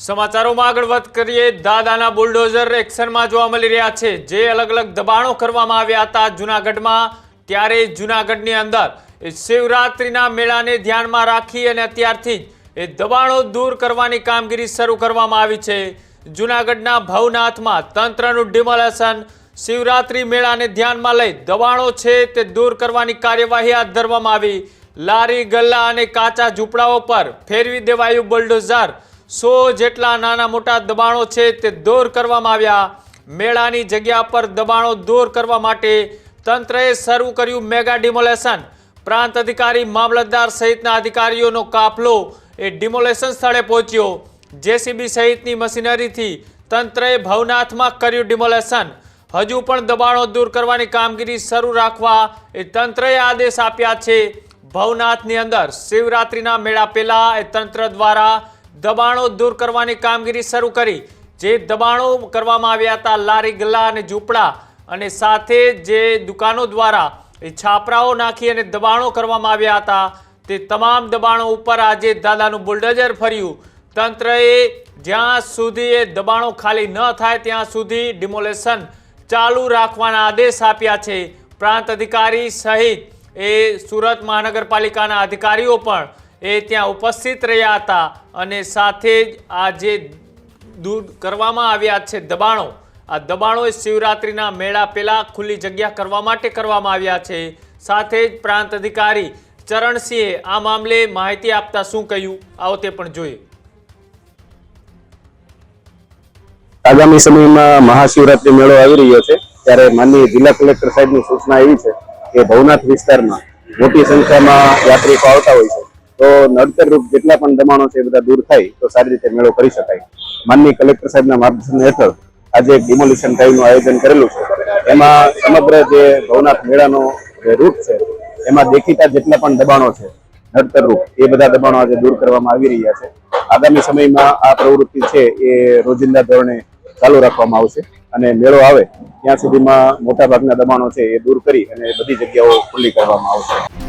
સમાચારોમાં આગળ વાત કરીએ। દાદાના બુલડોઝર એક્શનમાં જોવા મળી રહ્યા છે। જે અલગ અલગ દબાણો કરવામાં આવ્યા હતા જૂનાગઢમાં, ત્યારે જૂનાગઢની અંદર શિવરાત્રીના મેળાને ધ્યાનમાં રાખી અને અત્યારથી જ એ દબાણો દૂર કરવાની કામગીરી શરૂ કરવામાં આવી છે। જૂનાગઢના ભવનાથમાં તંત્રનું ડિમોલેશન, શિવરાત્રી મેળાને ધ્યાનમાં લઈ દબાણો છે તે દૂર કરવાની કાર્યવાહી હાથ ધરવામાં આવી। લારી ગલ્લા અને કાચા ઝૂંપડાઓ પર ફેરવી દેવાયું બુલડોઝર। 100 જેટલા નાના મોટા દબાણો છે તે દૂર કરવામાં આવ્યા। મેળાની જગ્યા પર દબાણો દૂર કરવા માટે તંત્રએ શરૂ કર્યું મેગા ડિમોલેશન। પ્રાંત અધિકારી, મામલતદાર સહિતના અધિકારીઓનો કાફલો એ ડિમોલેશન સ્થળે પહોંચ્યો। જેસીબી સહિતની મશીનરીથી તંત્રએ ભવનાથમાં કર્યું ડિમોલેશન। હજુ પણ દબાણો દૂર કરવાની કામગીરી શરૂ રાખવા એ તંત્રએ આદેશ આપ્યા છે। ભવનાથની અંદર શિવરાત્રીના મેળા પહેલા એ તંત્ર દ્વારા દબાણો દૂર કરવાની કામગીરી શરૂ કરી। જે દબાણો કરવામાં આવ્યા હતા લારી ગલ્લા અને ઝૂંપડા અને સાથે જે દુકાનો દ્વારા એ છાપરાઓ નાખી અને દબાણો કરવામાં આવ્યા હતા, તે તમામ દબાણો ઉપર આજે દાદાનું બુલડોઝર ફર્યું। તંત્રએ જ્યાં સુધી એ દબાણો ખાલી ન થાય ત્યાં સુધી ડિમોલેશન ચાલુ રાખવાના આદેશ આપ્યા છે। પ્રાંત અધિકારી સહિત એ સુરત મહાનગરપાલિકાના અધિકારીઓ પણ એ ત્યાં ઉપસ્થિત રહ્યા હતા અને સાથે જ આ જે દૂર કરવામાં આવ્યા છે દબાણો, આ દબાણો શિવરાત્રીના મેળા પહેલા ખુલ્લી જગ્યા કરવા માટે કરવામાં આવ્યા છે। સાથે જ પ્રાંત અધિકારી ચરણસિંહે આ મામલે માહિતી આપતા શું કહ્યું, આવો તે પણ જોઈએ। આગામી સમયમાં મહાશિવરાત્રી મેળો આવી રહ્યો છે, ત્યારે માનનીય જિલ્લા કલેક્ટર સાહેબની સૂચના એવી છે કે ભવનાથ વિસ્તારમાં મોટી સંખ્યામાં યાત્રિકો આવતા હોય છે, તો નડતરરૂપ જેટલા પણ દબાણો છે એ બધા દૂર થાય તો સારી રીતે મેળો કરી શકાય। માનનીય કલેક્ટર સાહેબના માર્ગદર્શન હેઠળ આજે એક ડિમોલિશન ડ્રાઈવનું આયોજન કરેલું છે। એમાં સમગ્ર જે ભવનાથ મેળાનો જે રૂટ છે એમાં દેખીતા જેટલા પણ દબાણો છે નડતરરૂપ એ બધા દબાણો આજે દૂર કરવામાં આવી રહ્યા છે। આગામી સમયમાં આ પ્રવૃત્તિ છે એ રોજિંદા ધોરણે ચાલુ રાખવામાં આવશે અને મેળો આવે ત્યાં સુધીમાં મોટા ભાગના દબાણો છે એ દૂર કરી અને બધી જગ્યાઓ ખુલ્લી કરવામાં આવશે।